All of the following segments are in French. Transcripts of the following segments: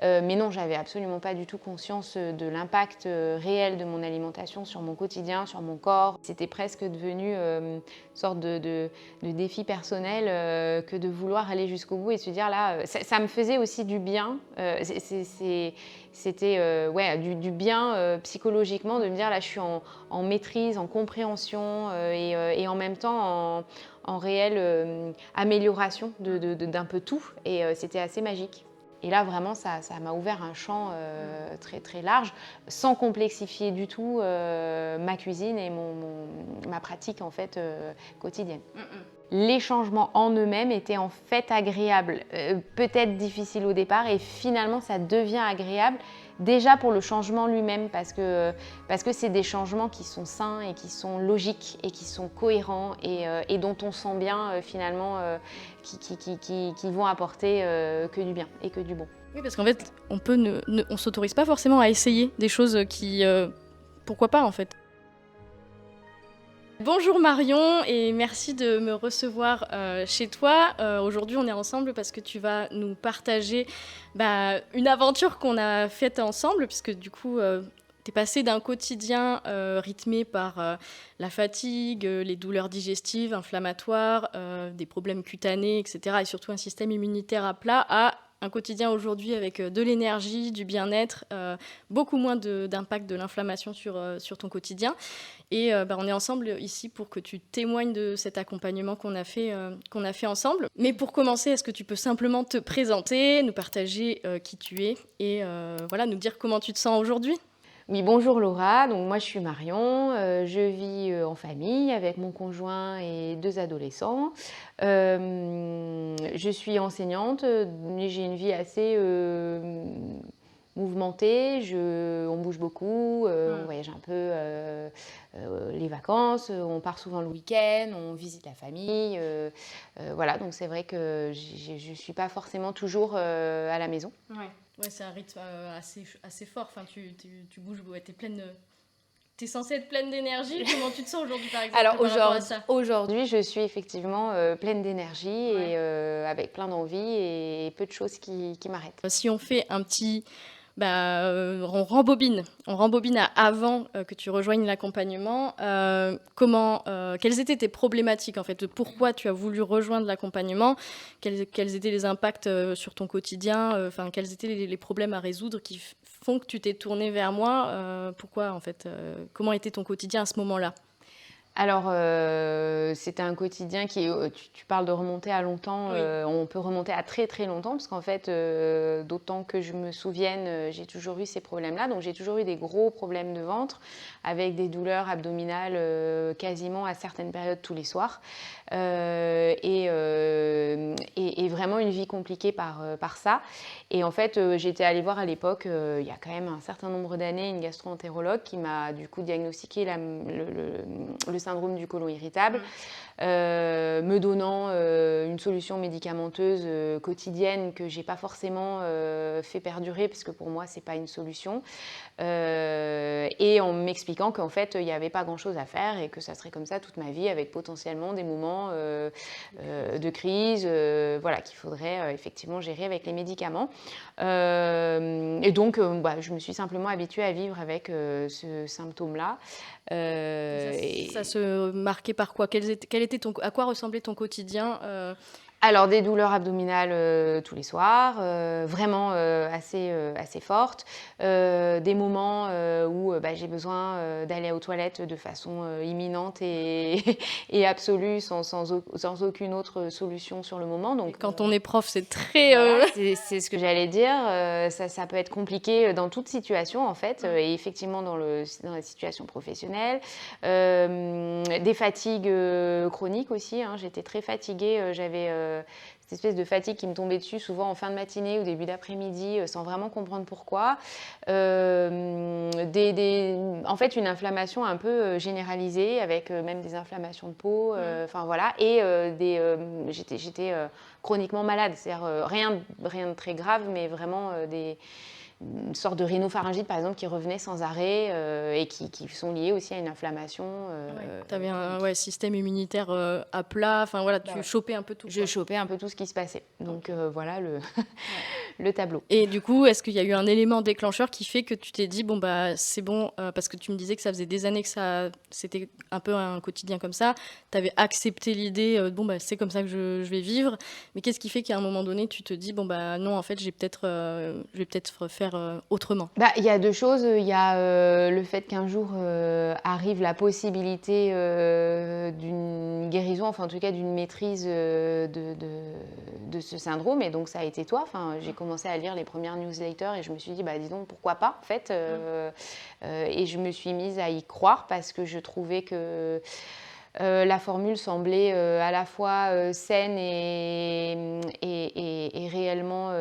Mais non, j'avais absolument pas du tout conscience de l'impact réel de mon alimentation sur mon quotidien, sur mon corps. C'était presque devenu une sorte de défi personnel que de vouloir aller jusqu'au bout et se dire là, ça me faisait aussi du bien. C'était ouais, du bien psychologiquement de me dire là, je suis en maîtrise, en compréhension et en même temps en réelle amélioration d'un peu tout. Et c'était assez magique. Et là, vraiment, ça m'a ouvert un champ très, très large, sans complexifier du tout ma cuisine et ma pratique en fait, quotidienne. Les changements en eux-mêmes étaient en fait agréables, peut-être difficiles au départ, et finalement, ça devient agréable. Déjà pour le changement lui-même, parce que c'est des changements qui sont sains et qui sont logiques et qui sont cohérents et dont on sent bien finalement qui vont apporter que du bien et que du bon. Oui, parce qu'en fait, on s'autorise pas forcément à essayer des choses qui... pourquoi pas en fait. Bonjour Marion et merci de me recevoir chez toi. Aujourd'hui on est ensemble parce que tu vas nous partager une aventure qu'on a faite ensemble, puisque du coup t'es passé d'un quotidien rythmé par la fatigue, les douleurs digestives, inflammatoires, des problèmes cutanés, etc. et surtout un système immunitaire à plat à un quotidien aujourd'hui avec de l'énergie, du bien-être, beaucoup moins d'impact de l'inflammation sur ton quotidien. Et on est ensemble ici pour que tu témoignes de cet accompagnement qu'on a fait ensemble. Mais pour commencer, est-ce que tu peux simplement te présenter, nous partager qui tu es et voilà, nous dire comment tu te sens aujourd'hui ? Oui, bonjour Laura, donc moi je suis Marion, je vis en famille avec mon conjoint et 2 adolescents. Je suis enseignante, mais j'ai une vie assez mouvementée, on bouge beaucoup, on voyage un peu les vacances, on part souvent le week-end, on visite la famille. Voilà, donc c'est vrai que je ne suis pas forcément toujours à la maison. Ouais, c'est un rythme assez fort. Enfin, tu bouges, ouais, t'es censée être pleine d'énergie. Comment tu te sens aujourd'hui, par exemple, Alors par rapport à ça ? aujourd'hui, je suis effectivement pleine d'énergie et avec plein d'envie et peu de choses qui m'arrêtent. Si on fait un petit... on rembobine à avant que tu rejoignes l'accompagnement. Quelles étaient tes problématiques en fait ? Pourquoi tu as voulu rejoindre l'accompagnement ? Quels étaient les impacts sur ton quotidien ? Quels étaient les problèmes à résoudre qui font que tu t'es tournée vers moi ? Pourquoi en fait ? Comment était ton quotidien à ce moment-là ? Alors, c'était un quotidien qui est, tu parles de remonter à longtemps, Oui. On peut remonter à très très longtemps, parce qu'en fait, d'autant que je me souvienne, j'ai toujours eu ces problèmes-là, donc j'ai toujours eu des gros problèmes de ventre, avec des douleurs abdominales quasiment à certaines périodes tous les soirs, et vraiment une vie compliquée par ça. Et en fait, j'étais allée voir à l'époque, il y a quand même un certain nombre d'années, une gastro-entérologue qui m'a du coup diagnostiqué le syndrome du côlon irritable, me donnant une solution médicamenteuse quotidienne que je n'ai pas forcément fait perdurer, parce que pour moi, ce n'est pas une solution. Et en m'expliquant qu'en fait, il n'y avait pas grand-chose à faire et que ça serait comme ça toute ma vie, avec potentiellement des moments de crise, voilà, qu'il faudrait effectivement gérer avec les médicaments. Et donc, je me suis simplement habituée à vivre avec ce symptôme-là. Ça se marquait par quoi ? À quoi ressemblait ton quotidien ? Alors, des douleurs abdominales tous les soirs, vraiment assez fortes. Des moments où j'ai besoin d'aller aux toilettes de façon imminente et absolue, sans aucune autre solution sur le moment. Donc, quand on est prof, c'est très... Voilà, c'est ce que j'allais dire. Ça peut être compliqué dans toute situation, en fait, et effectivement dans les situations professionnelles. Des fatigues chroniques aussi, hein. J'étais très fatiguée. J'avais cette espèce de fatigue qui me tombait dessus, souvent en fin de matinée ou début d'après-midi, sans vraiment comprendre pourquoi. En fait, une inflammation un peu généralisée, avec même des inflammations de peau. Enfin, voilà. Et j'étais chroniquement malade, c'est-à-dire rien de très grave, mais vraiment une sorte de rhinopharyngite, par exemple, qui revenait sans arrêt et qui sont liées aussi à une inflammation. Tu avais un système immunitaire à plat, enfin voilà, tu chopais un peu tout. Je chopais un peu tout ce qui se passait. Donc voilà le tableau. Et du coup, est-ce qu'il y a eu un élément déclencheur qui fait que tu t'es dit, bon, bah, c'est bon, parce que tu me disais que ça faisait des années que c'était un peu un quotidien comme ça, tu avais accepté l'idée, bon, bah, c'est comme ça que je vais vivre, mais qu'est-ce qui fait qu'à un moment donné, tu te dis, bon, bah, non, en fait, je vais peut-être faire autrement? Il y a deux choses. Il y a le fait qu'un jour arrive la possibilité d'une guérison, enfin en tout cas d'une maîtrise de ce syndrome, et donc ça a été toi. Enfin, j'ai commencé à lire les premières newsletters et je me suis dit, dis donc, pourquoi pas, en fait. Et je me suis mise à y croire parce que je trouvais que la formule semblait à la fois saine et réellement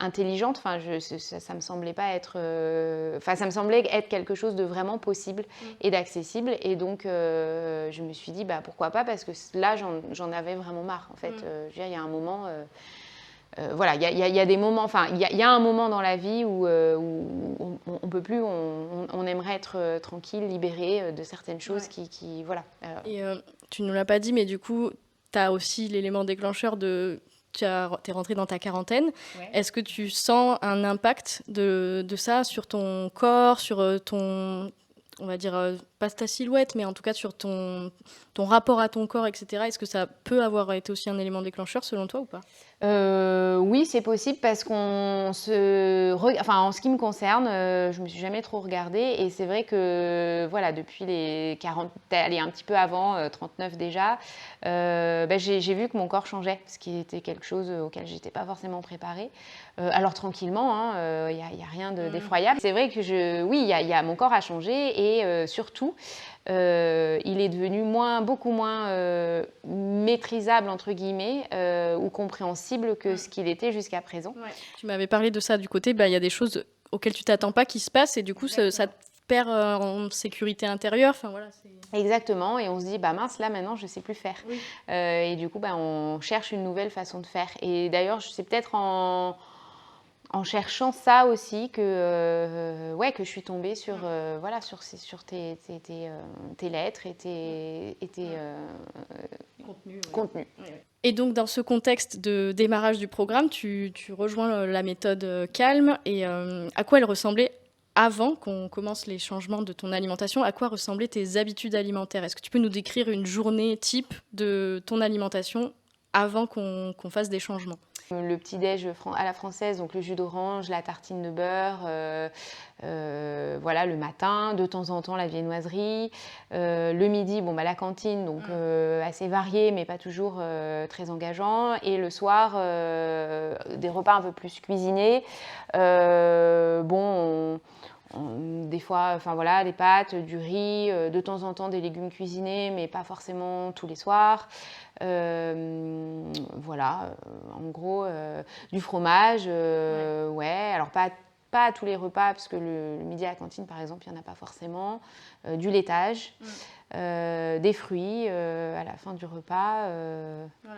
intelligente. Enfin, ça me semblait pas être. Ça me semblait être quelque chose de vraiment possible et d'accessible. Et donc, je me suis dit, pourquoi pas, parce que là, j'en avais vraiment marre. En fait, je veux dire, il y a un moment. Voilà, il y a des moments, enfin, il y a un moment dans la vie où on peut plus, on aimerait être tranquille, libéré de certaines choses qui voilà. Et tu ne nous l'as pas dit, mais du coup, tu as aussi l'élément déclencheur tu es rentrée dans ta quarantaine. Ouais. Est-ce que tu sens un impact de ça sur ton corps, sur ton, on va dire, pas ta silhouette, mais en tout cas sur ton rapport à ton corps, etc. Est-ce que ça peut avoir été aussi un élément déclencheur selon toi ou pas ? Oui, c'est possible parce en ce qui me concerne, je me suis jamais trop regardée et c'est vrai que voilà, depuis les 40, allez, un petit peu avant, 39 déjà, j'ai vu que mon corps changeait, ce qui était quelque chose auquel j'étais pas forcément préparée. Alors tranquillement, il y a rien d'effroyable. C'est vrai que mon corps a changé et surtout, il est devenu beaucoup moins maîtrisable entre guillemets ou compréhensible que ce qu'il était jusqu'à présent. Ouais. Tu m'avais parlé de ça du côté, il y a des choses auxquelles tu t'attends pas qui se passent et du coup ça te perd en sécurité intérieure. Enfin, voilà, exactement, et on se dit mince, là maintenant je sais plus faire. Oui. Et du coup on cherche une nouvelle façon de faire. Et d'ailleurs c'est peut-être en cherchant ça aussi que je suis tombée sur tes lettres et tes contenus. Ouais. Et donc dans ce contexte de démarrage du programme, tu rejoins la méthode Calm, et à quoi elle ressemblait avant qu'on commence les changements de ton alimentation? À quoi ressemblaient tes habitudes alimentaires? Est-ce que tu peux nous décrire une journée type de ton alimentation avant qu'on fasse des changements? Le petit-déj à la française, donc le jus d'orange, la tartine de beurre, le matin, de temps en temps la viennoiserie. Le midi, la cantine, donc assez varié, mais pas toujours très engageant. Et le soir, des repas un peu plus cuisinés. Des fois, des pâtes, du riz, de temps en temps des légumes cuisinés, mais pas forcément tous les soirs. En gros, du fromage, alors pas à tous les repas, parce que le midi à la cantine, par exemple, il n'y en a pas forcément. Du laitage, des fruits à la fin du repas.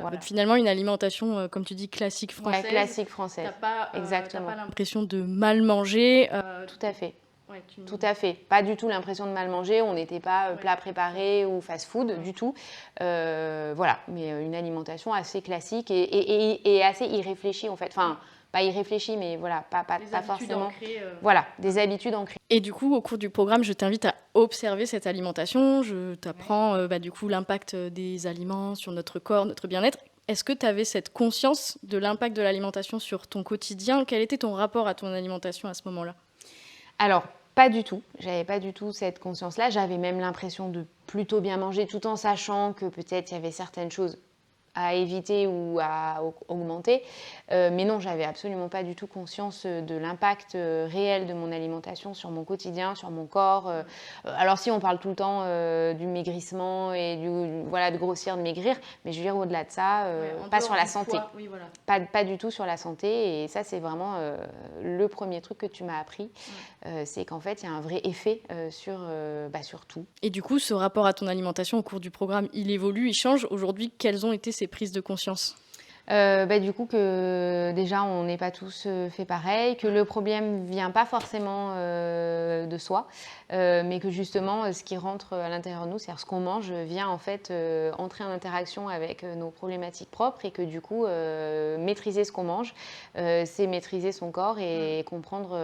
Voilà. Finalement, une alimentation, comme tu dis, classique française. Ouais, classique française. Exactement. T'as pas l'impression de mal manger. Tout à fait. Ouais, tout à fait. Pas du tout l'impression de mal manger. On n'était pas plat préparé ou fast-food du tout. Mais une alimentation assez classique et assez irréfléchie en fait. Enfin, pas irréfléchie, mais voilà, pas forcément. Ancrées, Voilà, des habitudes ancrées. Et du coup, au cours du programme, je t'invite à observer cette alimentation. Je t'apprends l'impact des aliments sur notre corps, notre bien-être. Est-ce que tu avais cette conscience de l'impact de l'alimentation sur ton quotidien? Quel était ton rapport à ton alimentation à ce moment-là? Alors, pas du tout. J'avais pas du tout cette conscience-là. J'avais même l'impression de plutôt bien manger, tout en sachant que peut-être il y avait certaines choses à éviter ou à augmenter. Mais non, j'avais absolument pas du tout conscience de l'impact réel de mon alimentation sur mon quotidien, sur mon corps. Alors si on parle tout le temps du maigrissement et de grossir, de maigrir, mais je veux dire au-delà de ça, pas sur la santé. Oui, voilà. Pas du tout sur la santé. Et ça, c'est vraiment le premier truc que tu m'as appris. C'est qu'en fait, il y a un vrai effet sur tout. Et du coup, ce rapport à ton alimentation au cours du programme, il évolue, il change. Aujourd'hui, quelles ont été ces prises de conscience? Du coup que déjà on n'est pas tous fait pareil, que le problème vient pas forcément de soi, mais que justement ce qui rentre à l'intérieur de nous, c'est-à-dire ce qu'on mange, vient en fait entrer en interaction avec nos problématiques propres et que du coup maîtriser ce qu'on mange, c'est maîtriser son corps et comprendre,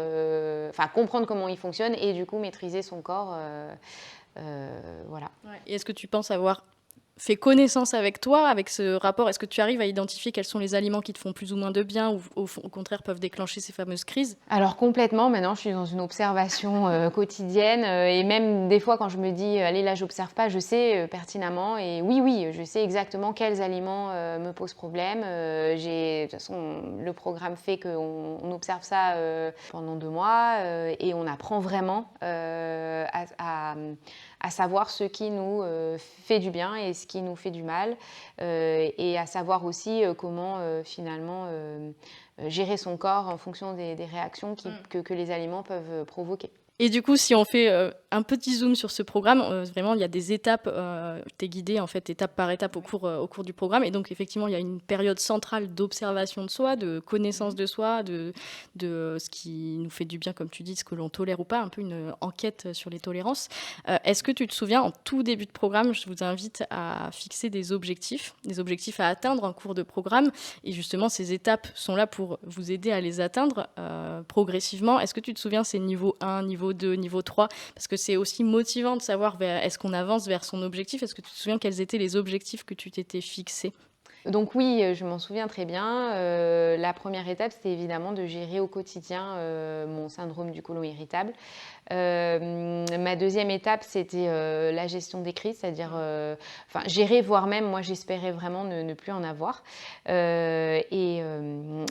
comprendre comment il fonctionne et du coup maîtriser son corps, voilà. Ouais. Et est-ce que tu penses avoir fait connaissance avec toi, avec ce rapport? Est-ce que tu arrives à identifier quels sont les aliments qui te font plus ou moins de bien ou au contraire peuvent déclencher ces fameuses crises? Alors complètement, maintenant je suis dans une observation quotidienne et même des fois quand je me dis allez là j'observe pas, je sais pertinemment et oui, je sais exactement quels aliments me posent problème. De toute façon le programme fait qu'on observe ça pendant 2 mois et on apprend vraiment à savoir ce qui nous fait du bien et ce qui nous fait du mal et à savoir aussi comment finalement gérer son corps en fonction des réactions que les aliments peuvent provoquer. Et du coup, si on fait un petit zoom sur ce programme, vraiment, il y a des étapes, tu es guidé en fait étape par étape au cours du programme. Et donc, effectivement, il y a une période centrale d'observation de soi, de connaissance de soi, de ce qui nous fait du bien, comme tu dis, ce que l'on tolère ou pas, un peu une enquête sur les tolérances. Est-ce que tu te souviens, en tout début de programme, je vous invite à fixer des objectifs à atteindre en cours de programme. Et justement, ces étapes sont là pour vous aider à les atteindre progressivement. Est-ce que tu te souviens, c'est niveau 1, niveau 2, niveau 3, parce que c'est aussi motivant de savoir est-ce qu'on avance vers son objectif. Est-ce que tu te souviens quels étaient les objectifs que tu t'étais fixés? Donc oui, je m'en souviens très bien. La première étape, c'était évidemment de gérer au quotidien mon syndrome du côlon irritable. Ma deuxième étape, c'était la gestion des crises, c'est-à-dire gérer, voire même, moi j'espérais vraiment ne plus en avoir. Et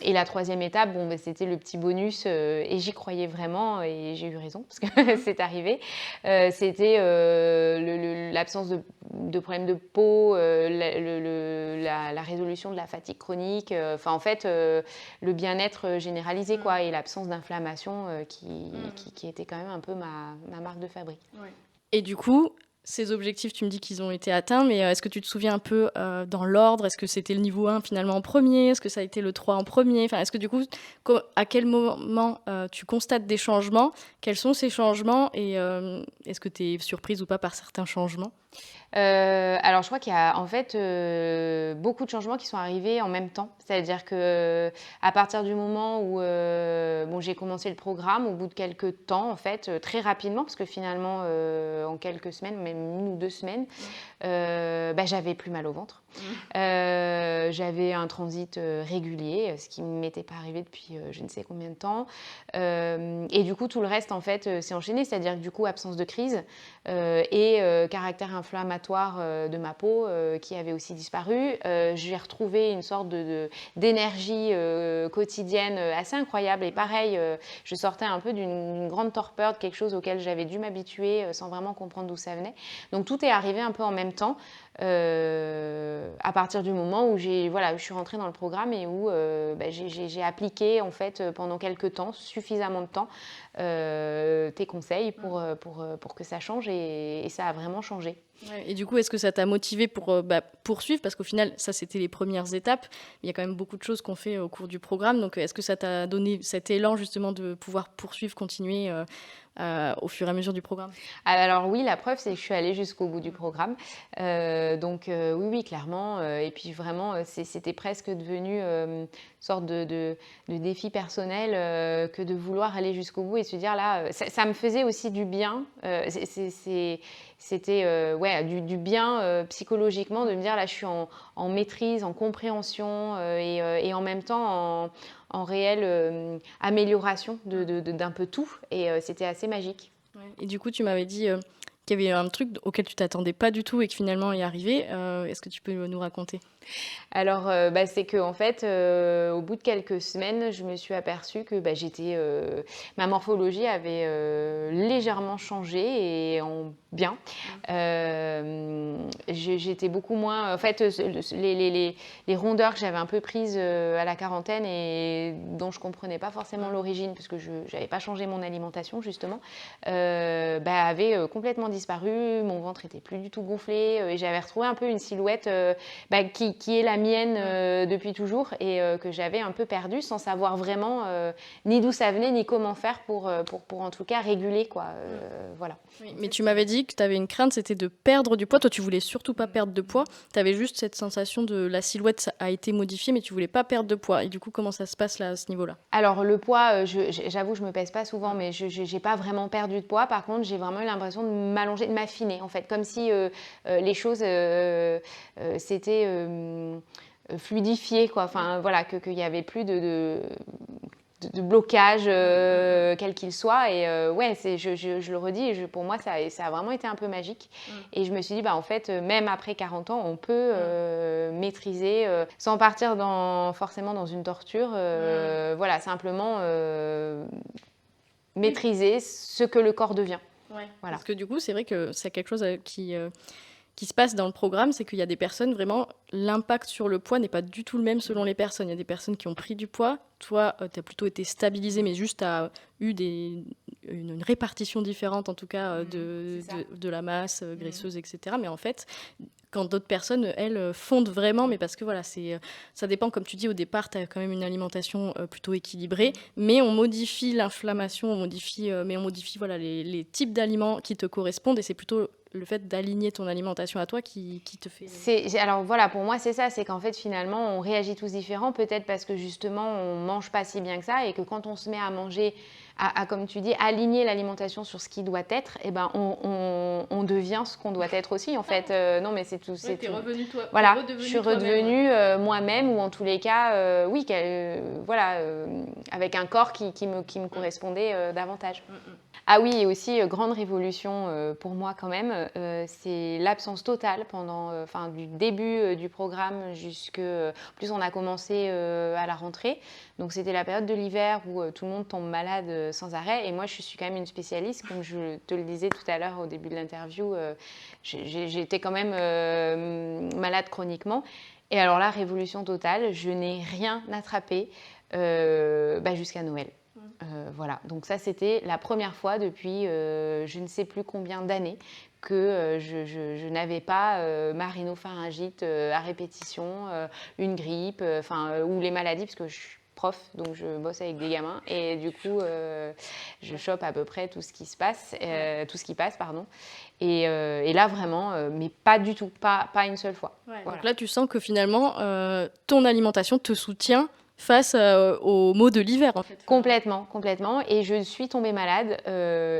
la troisième étape, c'était le petit bonus, et j'y croyais vraiment, et j'ai eu raison, parce que c'est arrivé. C'était l'absence de problèmes de peau, la résolution de la fatigue chronique, le bien-être généralisé, quoi, et l'absence d'inflammation qui était quand même un peu ma marque de fabrique. Ouais. Et du coup, ces objectifs, tu me dis qu'ils ont été atteints, mais est-ce que tu te souviens un peu dans l'ordre? Est-ce que c'était le niveau 1 finalement en premier? Est-ce que ça a été le 3 en premier? Est-ce que du coup, à quel moment tu constates des changements? Quels sont ces changements? Et est-ce que tu es surprise ou pas par certains changements? Alors je crois qu'il y a en fait beaucoup de changements qui sont arrivés en même temps. C'est-à-dire que à partir du moment où j'ai commencé le programme, au bout de quelques temps, en fait, très rapidement, parce que finalement en quelques semaines, même 1 ou 2 semaines, j'avais plus mal au ventre. J'avais un transit régulier, ce qui ne m'était pas arrivé depuis je ne sais combien de temps. Et du coup, tout le reste, en fait, s'est enchaîné. C'est-à-dire que du coup, absence de crise et caractère inflammatoire de ma peau qui avait aussi disparu. J'ai retrouvé une sorte d'énergie quotidienne assez incroyable. Et pareil, je sortais un peu d'une grande torpeur, de quelque chose auquel j'avais dû m'habituer sans vraiment comprendre d'où ça venait. Donc tout est arrivé un peu en même temps. À partir du moment où je suis rentrée dans le programme et où j'ai appliqué en fait pendant quelques temps, suffisamment de temps, tes conseils pour que ça change et ça a vraiment changé. Ouais, et du coup, est-ce que ça t'a motivé pour poursuivre? Parce qu'au final, ça, c'était les premières étapes. Il y a quand même beaucoup de choses qu'on fait au cours du programme. Donc, est-ce que ça t'a donné cet élan justement de pouvoir poursuivre, continuer au fur et à mesure du programme? Alors oui, la preuve, c'est que je suis allée jusqu'au bout du programme. Oui, clairement. Et puis vraiment, c'était presque devenu une sorte de défi personnel que de vouloir aller jusqu'au bout et se dire là, ça me faisait aussi du bien. C'était du bien psychologiquement de me dire là, je suis en maîtrise, en compréhension et en même temps en réelle amélioration d'un peu tout. Et c'était assez magique. Ouais. Et du coup, tu m'avais dit qu'il y avait un truc auquel tu t'attendais pas du tout et que finalement est arrivé. Est-ce que tu peux nous raconter? Alors, c'est qu'en fait, au bout de quelques semaines, je me suis aperçue que ma morphologie avait légèrement changé et en bien. J'étais beaucoup moins. En fait, les rondeurs que j'avais un peu prises à la quarantaine et dont je comprenais pas forcément l'origine, parce que je n'avais pas changé mon alimentation justement, avaient complètement disparu. Mon ventre était plus du tout gonflé et j'avais retrouvé un peu une silhouette qui est la mienne depuis toujours et que j'avais un peu perdue sans savoir vraiment ni d'où ça venait, ni comment faire pour en tout cas réguler, quoi. Voilà. Oui, mais tu m'avais dit que tu avais une crainte, c'était de perdre du poids. Toi, tu voulais surtout pas perdre de poids. Tu avais juste cette sensation de la silhouette a été modifiée, mais tu voulais pas perdre de poids. Et du coup, comment ça se passe là, à ce niveau-là? Alors, le poids, j'avoue, je me pèse pas souvent, mais je n'ai pas vraiment perdu de poids. Par contre, j'ai vraiment eu l'impression de m'allonger, de m'affiner, en fait, comme si les choses s'étaient fluidifiées, quoi. Enfin, voilà, qu'il n'y avait plus de blocage, quel qu'il soit. Et ouais, je le redis, pour moi, ça a vraiment été un peu magique. Et je me suis dit, en fait, même après 40 ans, on peut maîtriser, sans partir forcément dans une torture, voilà, simplement maîtriser ce que le corps devient. Ouais. Voilà. Parce que du coup, c'est vrai que c'est quelque chose qui se passe dans le programme, c'est qu'il y a des personnes, vraiment, l'impact sur le poids n'est pas du tout le même selon les personnes. Il y a des personnes qui ont pris du poids. Toi, tu as plutôt été stabilisée, mais juste tu as eu une répartition différente, en tout cas, de la masse graisseuse, etc. Mais en fait, quand d'autres personnes, elles, fondent vraiment, mais parce que voilà, ça dépend, comme tu dis, au départ, tu as quand même une alimentation plutôt équilibrée, mais on modifie l'inflammation, on modifie voilà, les types d'aliments qui te correspondent, et c'est plutôt le fait d'aligner ton alimentation à toi qui te fait... Alors voilà, pour moi, c'est ça, c'est qu'en fait, finalement, on réagit tous différents, peut-être parce que justement, on mange pas si bien que ça, et que quand on se met à manger, comme tu dis, aligner l'alimentation sur ce qui doit être, et ben, on devient ce qu'on doit être aussi, en fait. Non, mais c'est tout. Ouais, t'es revenue toi. Voilà, je suis redevenue moi-même, ou en tous les cas, oui, voilà, avec un corps qui me correspondait davantage. Ah oui, et aussi, grande révolution pour moi quand même, c'est l'absence totale du début du programme plus on a commencé à la rentrée. Donc c'était la période de l'hiver où tout le monde tombe malade sans arrêt. Et moi, je suis quand même une spécialiste, comme je te le disais tout à l'heure au début de l'interview. J'étais quand même malade chroniquement. Et alors là, révolution totale, je n'ai rien attrapé jusqu'à Noël. Voilà, donc ça c'était la première fois depuis je ne sais plus combien d'années que je n'avais pas ma rhinopharyngite à répétition, une grippe, ou les maladies, parce que je suis prof, donc je bosse avec des gamins, et du coup je chope à peu près tout ce qui passe, pardon. Et là vraiment, mais pas du tout, pas une seule fois. Ouais, voilà. Donc là tu sens que finalement ton alimentation te soutient face aux maux de l'hiver, en fait. Complètement. Et je suis tombée malade,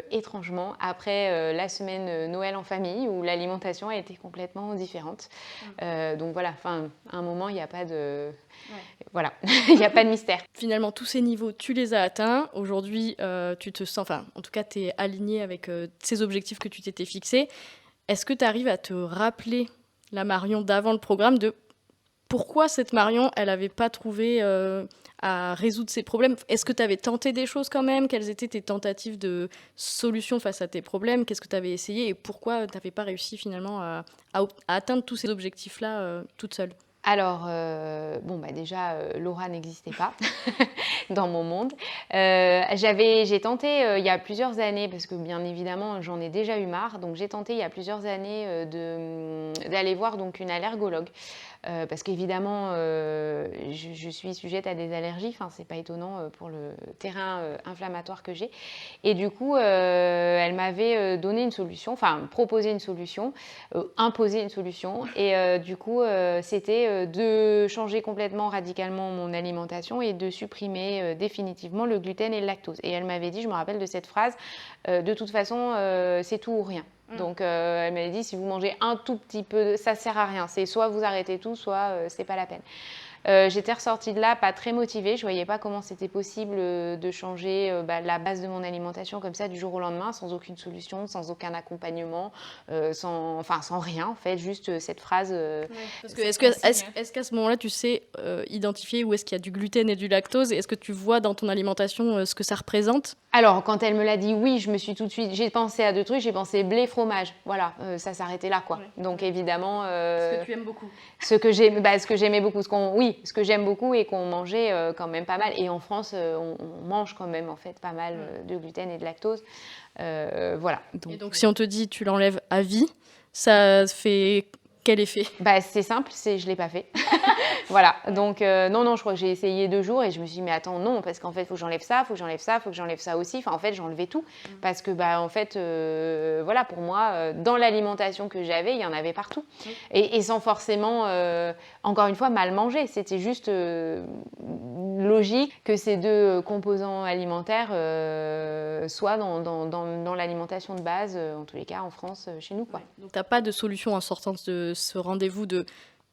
étrangement, après la semaine Noël en famille, où l'alimentation a été complètement différente. Donc voilà, à un moment, il n'y a pas de... Voilà, il n'y a pas de mystère. Finalement, tous ces niveaux, tu les as atteints. Aujourd'hui, tu te sens... en tout cas, tu es alignée avec ces objectifs que tu t'étais fixés. Est-ce que tu arrives à te rappeler la Marion d'avant le programme de... Pourquoi cette Marion, elle n'avait pas trouvé à résoudre ses problèmes? Est-ce que tu avais tenté des choses quand même? Quelles étaient tes tentatives de solutions face à tes problèmes? Qu'est-ce que tu avais essayé? Et pourquoi tu n'avais pas réussi finalement à atteindre tous ces objectifs-là toute seule? Alors, déjà, Laura n'existait pas dans mon monde. J'ai tenté il y a plusieurs années, parce que bien évidemment, j'en ai déjà eu marre. Donc, j'ai tenté il y a plusieurs années d'aller voir donc, une allergologue. Parce qu'évidemment, je suis sujette à des allergies. C'est pas étonnant pour le terrain inflammatoire que j'ai. Et du coup, elle m'avait donné une solution, proposé une solution, imposé une solution. Et du coup, c'était de changer complètement, radicalement mon alimentation et de supprimer définitivement le gluten et le lactose. Et elle m'avait dit, je me rappelle de cette phrase, de toute façon, c'est tout ou rien. Donc, elle m'avait dit, si vous mangez un tout petit peu, ça ne sert à rien. C'est soit vous arrêtez tout, soit c'est pas la peine. J'étais ressortie de là pas très motivée. Je ne voyais pas comment c'était possible de changer la base de mon alimentation comme ça du jour au lendemain, sans aucune solution, sans aucun accompagnement, sans rien en fait, juste cette phrase. Parce que est-ce qu'à ce moment-là, tu sais identifier où est-ce qu'il y a du gluten et du lactose? Est-ce que tu vois dans ton alimentation ce que ça représente? Alors, quand elle me l'a dit, oui, je me suis tout de suite... J'ai pensé à deux trucs. J'ai pensé blé, fromage. Voilà, ça s'arrêtait là, quoi. Ouais. Donc, évidemment... ce que tu aimes beaucoup. Ce que j'aimais beaucoup. Ce que j'aime beaucoup et qu'on mangeait quand même pas mal. Et en France, on mange quand même, en fait, pas mal de gluten et de lactose. Voilà. Et donc, si on te dit tu l'enlèves à vie, ça fait quel effet? Bah, c'est simple, je ne l'ai pas fait. Voilà, donc non, je crois que j'ai essayé 2 jours et je me suis dit: «Mais attends, non, parce qu'en fait, il faut que j'enlève ça, il faut que j'enlève ça, il faut que j'enlève ça aussi». Enfin, en fait, j'enlevais tout parce que, bah, en fait, voilà, pour moi, dans l'alimentation que j'avais, il y en avait partout et sans forcément, encore une fois, mal manger. C'était juste, logique que ces 2 composants alimentaires, soient dans l'alimentation de base, en tous les cas en France, chez nous, quoi. Donc, tu as pas de solution en sortant de ce rendez-vous de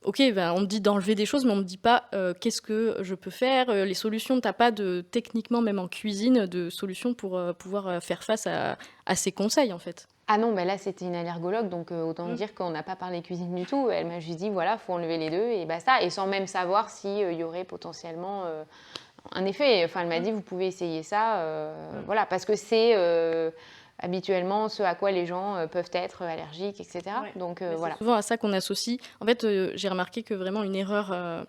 OK, ben, on me dit d'enlever des choses, mais on me dit pas qu'est-ce que je peux faire, les solutions. T'as pas de techniquement, même en cuisine, de solutions pour pouvoir faire face à ces conseils, en fait. Ah non, bah là, c'était une allergologue, donc autant dire qu'on n'a pas parlé cuisine du tout. Elle m'a juste dit, voilà, faut enlever les 2 et basta. Et sans même savoir s'il y aurait potentiellement un effet. Enfin, elle m'a dit, vous pouvez essayer ça. Voilà, parce que c'est habituellement ce à quoi les gens peuvent être allergiques, etc. Ouais. Donc Mais voilà. c'est souvent à ça qu'on associe. En fait, j'ai remarqué que vraiment une erreur,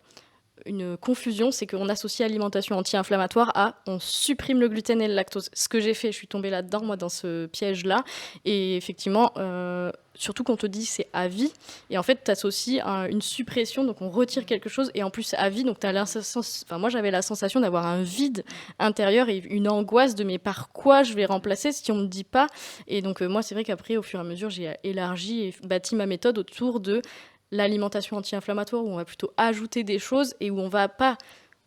une confusion, c'est qu'on associe alimentation anti-inflammatoire à on supprime le gluten et le lactose. Ce que j'ai fait, je suis tombée là-dedans, moi, dans ce piège-là. Et effectivement, surtout quand on te dit c'est à vie, et en fait, tu associes une suppression, donc on retire quelque chose, et en plus à vie, donc moi j'avais la sensation d'avoir un vide intérieur et une angoisse de mais par quoi je vais remplacer si on me dit pas. Et donc moi, c'est vrai qu'après, au fur et à mesure, j'ai élargi et bâti ma méthode autour de l'alimentation anti-inflammatoire où on va plutôt ajouter des choses et où on va pas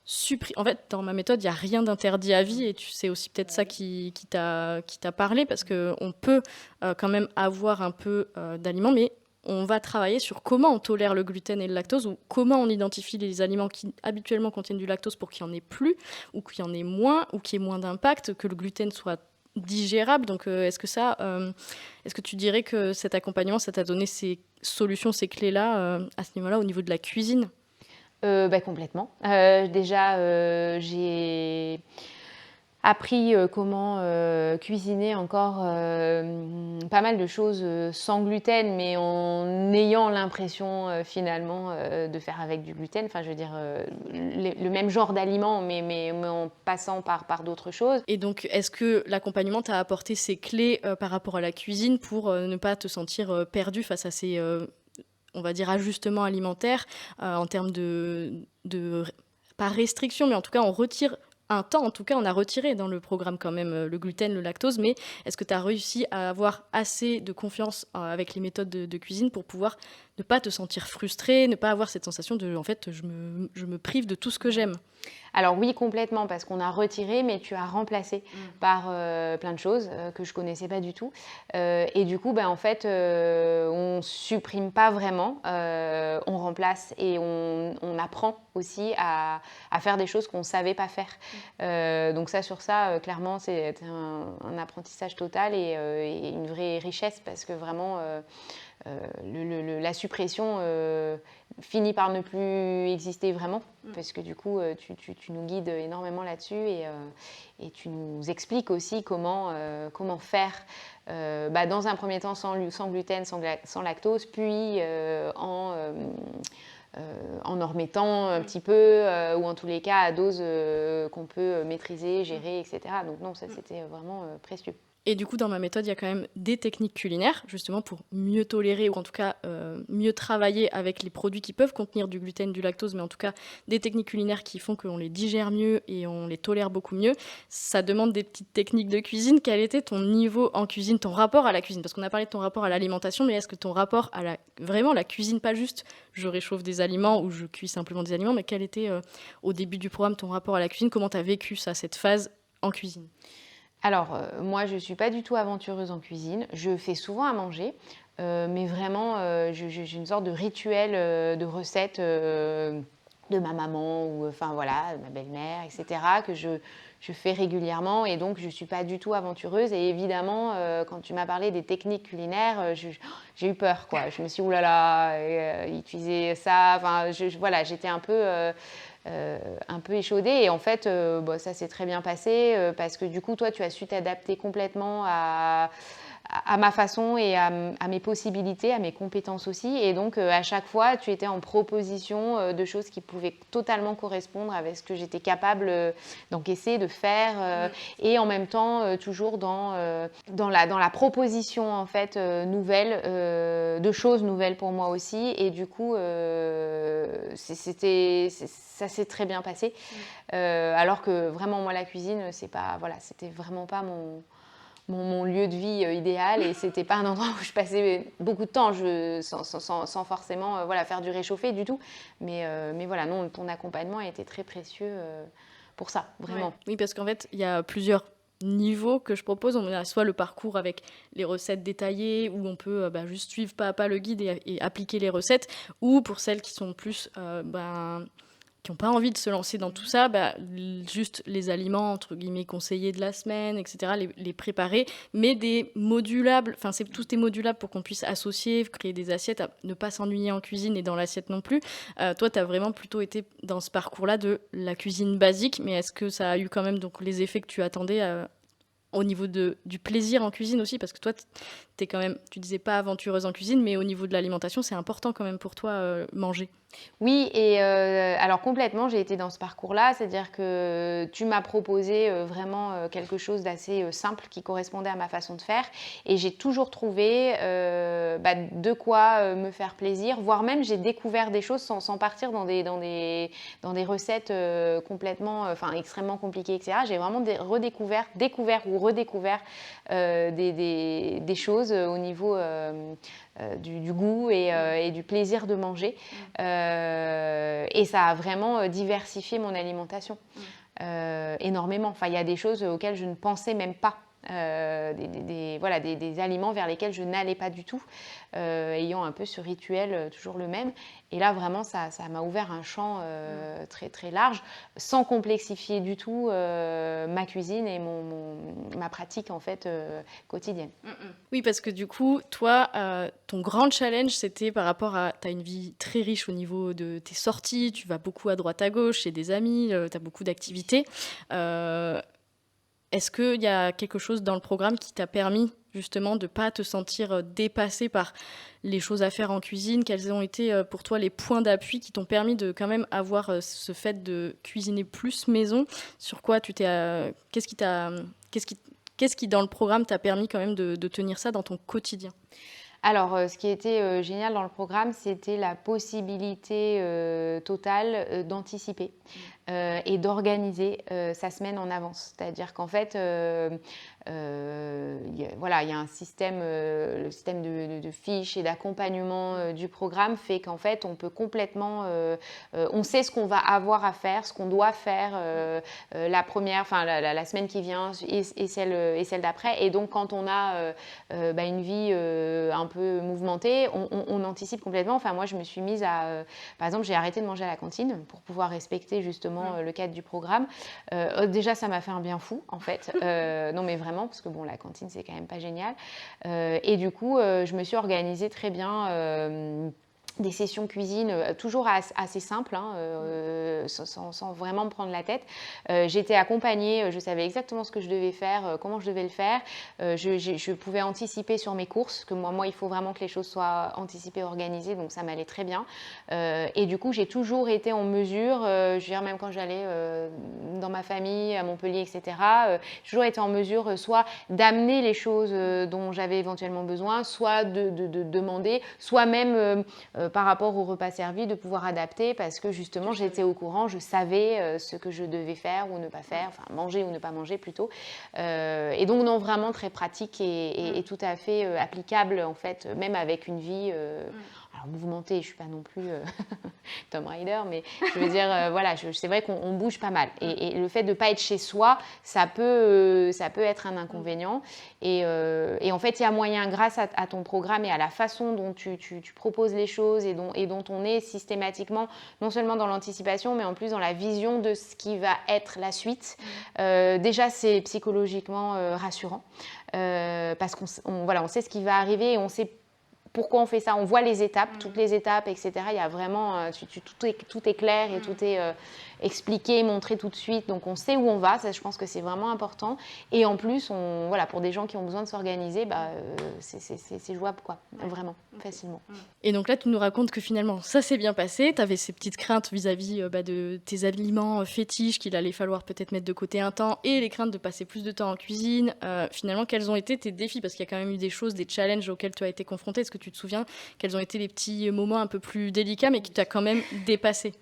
supprimer. En fait, dans ma méthode, il n'y a rien d'interdit à vie et c'est aussi peut-être ça qui t'a parlé parce qu'on peut quand même avoir un peu d'aliments, mais on va travailler sur comment on tolère le gluten et le lactose ou comment on identifie les aliments qui habituellement contiennent du lactose pour qu'il n'y en ait plus ou qu'il y en ait moins ou qu'il y ait moins d'impact, que le gluten soit digérable. Donc, est-ce que tu dirais que cet accompagnement, ça t'a donné ces solutions, ces clés-là à ce niveau-là, au niveau de la cuisine? Bah, complètement. Déjà, j'ai appris comment cuisiner encore pas mal de choses sans gluten, mais en ayant l'impression finalement de faire avec du gluten. Enfin, je veux dire, le même genre d'aliments, mais en passant par d'autres choses. Et donc, est-ce que l'accompagnement t'a apporté ces clés par rapport à la cuisine pour ne pas te sentir perdu face à ces, on va dire, ajustements alimentaires en termes pas restriction, mais en tout cas, on retire un temps, en tout cas, on a retiré dans le programme quand même le gluten, le lactose, mais est-ce que tu as réussi à avoir assez de confiance avec les méthodes de cuisine pour pouvoir ne pas te sentir frustré, ne pas avoir cette sensation de, en fait, je me prive de tout ce que j'aime? Alors oui, complètement, parce qu'on a retiré, mais tu as remplacé par plein de choses que je connaissais pas du tout. Et du coup, ben, en fait, on supprime pas vraiment, on remplace et on apprend aussi à faire des choses qu'on savait pas faire. Donc ça, sur ça, clairement, c'est un apprentissage total et une vraie richesse parce que vraiment, la suppression finit par ne plus exister vraiment, parce que du coup, tu nous guides énormément là-dessus et tu nous expliques aussi comment faire, dans un premier temps sans gluten, sans lactose, puis en remettant un petit peu, ou en tous les cas à dose qu'on peut maîtriser, gérer, etc. Donc non, ça c'était vraiment précieux. Et du coup, dans ma méthode, il y a quand même des techniques culinaires, justement pour mieux tolérer, ou en tout cas mieux travailler avec les produits qui peuvent contenir du gluten, du lactose, mais en tout cas des techniques culinaires qui font qu'on les digère mieux et on les tolère beaucoup mieux. Ça demande des petites techniques de cuisine. Quel était ton niveau en cuisine, ton rapport à la cuisine? Parce qu'on a parlé de ton rapport à l'alimentation, mais est-ce que ton rapport à vraiment la cuisine, pas juste je réchauffe des aliments ou je cuis simplement des aliments, mais quel était au début du programme ton rapport à la cuisine? Comment tu as vécu ça, cette phase en cuisine? Alors, moi, je ne suis pas du tout aventureuse en cuisine. Je fais souvent à manger, mais vraiment, j'ai une sorte de rituel de recettes de ma maman ou enfin voilà, de ma belle-mère, etc., que je fais régulièrement et donc je ne suis pas du tout aventureuse. Et évidemment, quand tu m'as parlé des techniques culinaires, j'ai eu peur, quoi. Je me suis dit, oulala, utiliser ça. Enfin, voilà, j'étais un peu échaudée et en fait ça s'est très bien passé parce que du coup toi tu as su t'adapter complètement à à ma façon et à mes possibilités, à mes compétences aussi. Et donc, à chaque fois, tu étais en proposition de choses qui pouvaient totalement correspondre avec ce que j'étais capable d'encaisser, de faire. Et en même temps, toujours dans la proposition, en fait, nouvelle, de choses nouvelles pour moi aussi. Et du coup, ça s'est très bien passé. Alors que vraiment, moi, la cuisine, c'était vraiment pas mon lieu de vie idéal et c'était pas un endroit où je passais beaucoup de temps sans forcément faire du réchauffé du tout. Mais voilà, non, ton accompagnement a été très précieux pour ça, vraiment. Ouais. Oui, parce qu'en fait, il y a plusieurs niveaux que je propose. On a soit le parcours avec les recettes détaillées où on peut juste suivre pas à pas le guide et appliquer les recettes, ou pour celles qui sont plus qui n'ont pas envie de se lancer dans tout ça, juste les aliments, entre guillemets, conseillés de la semaine, etc., les préparer, mais des modulables, tout est modulable pour qu'on puisse associer, créer des assiettes, ne pas s'ennuyer en cuisine et dans l'assiette non plus. Toi, tu as vraiment plutôt été dans ce parcours-là de la cuisine basique, mais est-ce que ça a eu quand même donc, les effets que tu attendais au niveau du plaisir en cuisine aussi, parce que toi, t'es quand même, tu disais pas aventureuse en cuisine, mais au niveau de l'alimentation, c'est important quand même pour toi manger. Oui, et alors complètement, j'ai été dans ce parcours-là, c'est-à-dire que tu m'as proposé vraiment quelque chose d'assez simple qui correspondait à ma façon de faire, et j'ai toujours trouvé de quoi me faire plaisir, voire même j'ai découvert des choses sans partir dans des recettes complètement, extrêmement compliquées, etc. J'ai vraiment découvert ou redécouvert des choses au niveau du goût et du plaisir de manger. Et ça a vraiment diversifié mon alimentation énormément. Il y a des choses auxquelles je ne pensais même pas. Des aliments vers lesquels je n'allais pas du tout, ayant un peu ce rituel toujours le même. Et là, vraiment, ça m'a ouvert un champ très, très large, sans complexifier du tout ma cuisine et ma pratique, en fait, quotidienne. Oui, parce que du coup, toi, ton grand challenge, c'était par rapport à... Tu as une vie très riche au niveau de tes sorties, tu vas beaucoup à droite à gauche, chez des amis, tu as beaucoup d'activités. Est-ce qu'il y a quelque chose dans le programme qui t'a permis justement de ne pas te sentir dépassé par les choses à faire en cuisine? Quels ont été pour toi les points d'appui qui t'ont permis de quand même avoir ce fait de cuisiner plus maison? Sur quoi tu t'es... Qu'est-ce qui dans le programme t'a permis quand même de tenir ça dans ton quotidien? Alors, ce qui était génial dans le programme, c'était la possibilité totale d'anticiper et d'organiser sa semaine en avance. C'est-à-dire qu'en fait, il y a un système, le système de fiches et d'accompagnement du programme fait qu'en fait, on peut complètement, on sait ce qu'on va avoir à faire, ce qu'on doit faire la semaine qui vient et celle d'après. Et donc, quand on a une vie un peu mouvementée, on anticipe complètement. Enfin, moi, je me suis mise à... par exemple, j'ai arrêté de manger à la cantine pour pouvoir respecter justement le cadre du programme. Déjà, ça m'a fait un bien fou, en fait. Non, mais vraiment, parce que bon, la cantine, c'est quand même pas génial. Et du coup, je me suis organisée très bien... des sessions cuisine toujours assez simples, sans vraiment me prendre la tête. J'étais accompagnée, je savais exactement ce que je devais faire, comment je devais le faire. Je pouvais anticiper sur mes courses, que moi, il faut vraiment que les choses soient anticipées, organisées, donc ça m'allait très bien. Et du coup, j'ai toujours été en mesure, je veux dire, même quand j'allais dans ma famille, à Montpellier, etc., j'ai toujours été en mesure soit d'amener les choses dont j'avais éventuellement besoin, soit de demander, soit même... par rapport au repas servi, de pouvoir adapter parce que justement j'étais au courant, je savais ce que je devais faire ou ne pas faire, enfin manger ou ne pas manger plutôt. Et donc non, vraiment très pratique et tout à fait applicable en fait, même avec une vie alors mouvementée, je ne suis pas non plus Tomb Raider, mais je veux dire, c'est vrai qu'on bouge pas mal. Et le fait de ne pas être chez soi, ça peut être un inconvénient. Et en fait, il y a moyen, grâce à ton programme et à la façon dont tu proposes les choses et dont on est systématiquement, non seulement dans l'anticipation, mais en plus dans la vision de ce qui va être la suite. Déjà, c'est psychologiquement rassurant parce qu'on sait ce qui va arriver et on sait pourquoi on fait ça. On voit les étapes, toutes les étapes, etc. Il y a vraiment, tout est clair et expliquer, montrer tout de suite. Donc, on sait où on va. Ça, je pense que c'est vraiment important. Et en plus, voilà, pour des gens qui ont besoin de s'organiser, c'est jouable, quoi. Vraiment, facilement. Et donc là, tu nous racontes que finalement, ça s'est bien passé. Tu avais ces petites craintes vis-à-vis de tes aliments fétiches qu'il allait falloir peut-être mettre de côté un temps et les craintes de passer plus de temps en cuisine. Finalement, quels ont été tes défis? Parce qu'il y a quand même eu des choses, des challenges auxquels tu as été confrontée. Est-ce que tu te souviens quels ont été les petits moments un peu plus délicats mais qui t'as quand même dépassé?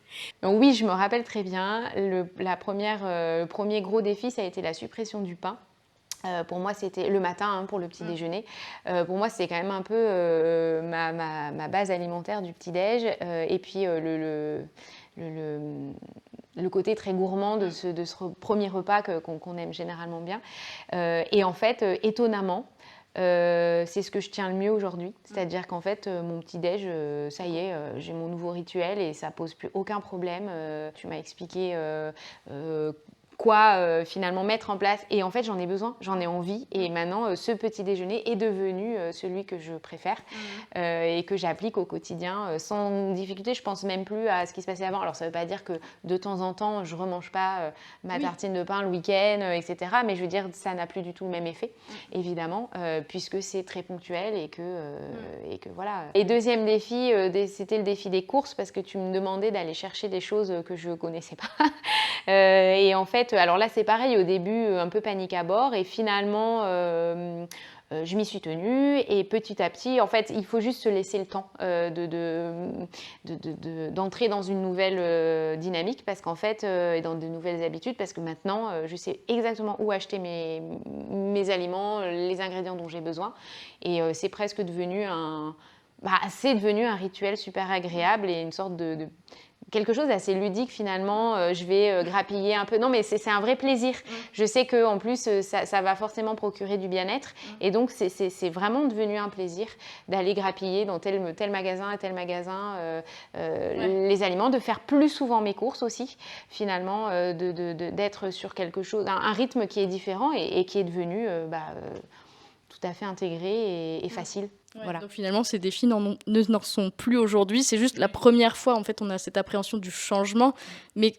Donc oui, je me rappelle très bien. Le premier gros défi, ça a été la suppression du pain. Pour moi, c'était le matin, pour le petit déjeuner. Pour moi, c'était quand même un peu ma base alimentaire du petit-déj. Et puis, le côté très gourmand de ce premier repas qu'on aime généralement bien. Et en fait, étonnamment, c'est ce que je tiens le mieux aujourd'hui. C'est-à-dire qu'en fait, mon petit-déj, ça y est, j'ai mon nouveau rituel et ça pose plus aucun problème. Tu m'as expliqué quoi finalement mettre en place. Et en fait, j'en ai besoin, j'en ai envie. Et maintenant, ce petit déjeuner est devenu celui que je préfère et que j'applique au quotidien sans difficulté. Je pense même plus à ce qui se passait avant. Alors, ça ne veut pas dire que de temps en temps, je ne remange pas ma tartine de pain le week-end, etc. Mais je veux dire, ça n'a plus du tout le même effet, évidemment, puisque c'est très ponctuel et que voilà. Et deuxième défi, c'était le défi des courses parce que tu me demandais d'aller chercher des choses que je ne connaissais pas. Et en fait, alors là, c'est pareil, au début, un peu panique à bord. Et finalement, je m'y suis tenue. Et petit à petit, en fait, il faut juste se laisser le temps d'entrer dans une nouvelle dynamique parce qu'en fait, et dans de nouvelles habitudes, parce que maintenant, je sais exactement où acheter mes aliments, les ingrédients dont j'ai besoin. Et c'est presque devenu c'est devenu un rituel super agréable et une sorte de quelque chose d'assez ludique finalement. Je vais grappiller un peu. Non, mais c'est un vrai plaisir. Je sais qu'en plus, ça va forcément procurer du bien-être. Et donc, c'est vraiment devenu un plaisir d'aller grappiller dans tel magasin et tel magasin les aliments, de faire plus souvent mes courses aussi, finalement, d'être sur quelque chose, un rythme qui est différent et qui est devenu tout à fait intégré et facile. Ouais, voilà. Donc finalement, ces défis n'en sont plus aujourd'hui. C'est juste la première fois, en fait, on a cette appréhension du changement. Mais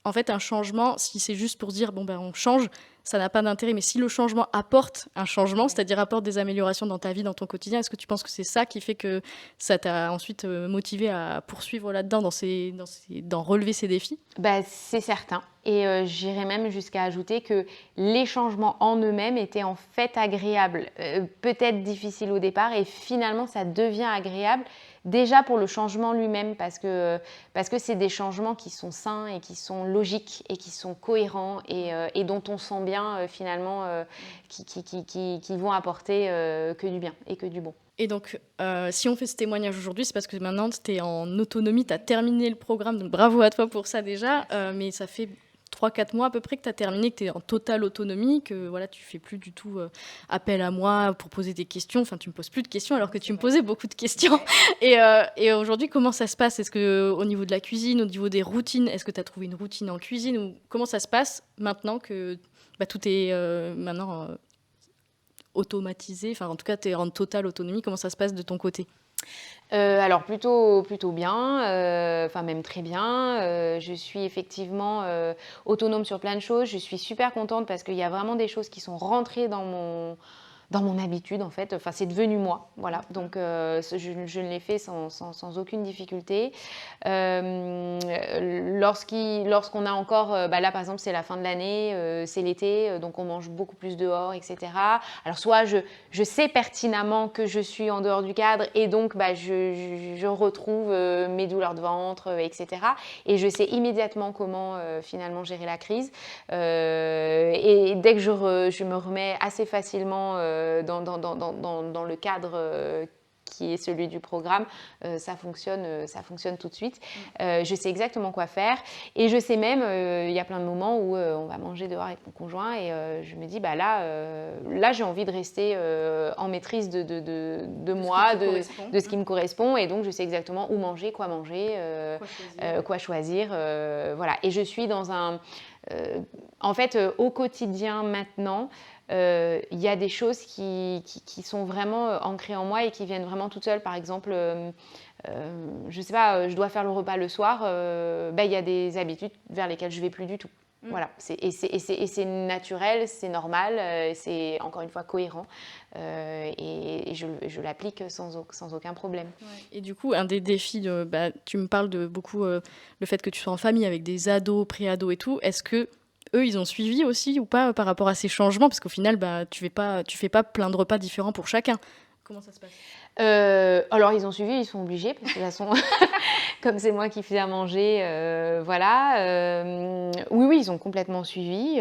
en fait, un changement, si c'est juste pour dire, on change, ça n'a pas d'intérêt. Mais si le changement apporte un changement, c'est-à-dire apporte des améliorations dans ta vie, dans ton quotidien, est-ce que tu penses que c'est ça qui fait que ça t'a ensuite motivé à poursuivre là-dedans, dans relever ces défis? C'est certain. Et j'irais même jusqu'à ajouter que les changements en eux-mêmes étaient en fait agréables. Peut-être difficiles au départ et finalement ça devient agréable déjà pour le changement lui-même parce que c'est des changements qui sont sains et qui sont logiques et qui sont cohérents et dont on sent bien finalement qui vont apporter que du bien et que du bon. Et donc, si on fait ce témoignage aujourd'hui, c'est parce que maintenant, tu es en autonomie, tu as terminé le programme, donc bravo à toi pour ça déjà, mais ça fait 3-4 mois à peu près que tu as terminé, que tu es en totale autonomie, que voilà, tu fais plus du tout appel à moi pour poser des questions, enfin tu me poses plus de questions alors que tu me posais beaucoup de questions. Et aujourd'hui, comment ça se passe? Est-ce qu'au niveau de la cuisine, au niveau des routines, est-ce que tu as trouvé une routine en cuisine ou comment ça se passe maintenant que tout est maintenant automatisé, enfin en tout cas tu es en totale autonomie, comment ça se passe de ton côté? Alors plutôt bien, enfin même très bien. Je suis effectivement autonome sur plein de choses. Je suis super contente parce qu'il y a vraiment des choses qui sont rentrées dans mon habitude en fait. Enfin c'est devenu moi, voilà. Donc je ne l'ai fait sans aucune difficulté. Lorsqu'on a encore, là par exemple c'est la fin de l'année, c'est l'été, donc on mange beaucoup plus dehors, etc. Alors soit je sais pertinemment que je suis en dehors du cadre et donc je retrouve mes douleurs de ventre, etc. Et je sais immédiatement comment finalement gérer la crise. Et dès que je me remets assez facilement dans le cadre qui est celui du programme, ça fonctionne tout de suite. Je sais exactement quoi faire et je sais même, il y a plein de moments où on va manger dehors avec mon conjoint et je me dis là j'ai envie de rester en maîtrise de moi, de ce qui me correspond et donc je sais exactement où manger, quoi choisir, voilà. Et je suis dans en fait au quotidien maintenant, il y a des choses qui sont vraiment ancrées en moi et qui viennent vraiment toutes seules. Par exemple, je sais pas, je dois faire le repas le soir, il y a des habitudes vers lesquelles je vais plus du tout. Voilà, c'est naturel, c'est normal, c'est encore une fois cohérent et je l'applique sans aucun problème. Ouais. Et du coup, un des défis, tu me parles de beaucoup le fait que tu sois en famille avec des ados, pré-ados et tout. Est-ce que eux, ils ont suivi aussi ou pas par rapport à ces changements? Parce qu'au final, tu fais pas plein de repas différents pour chacun. Comment ça se passe? Alors, ils ont suivi, ils sont obligés, parce que de toute façon, comme c'est moi qui fais à manger, voilà. Oui, ils ont complètement suivi.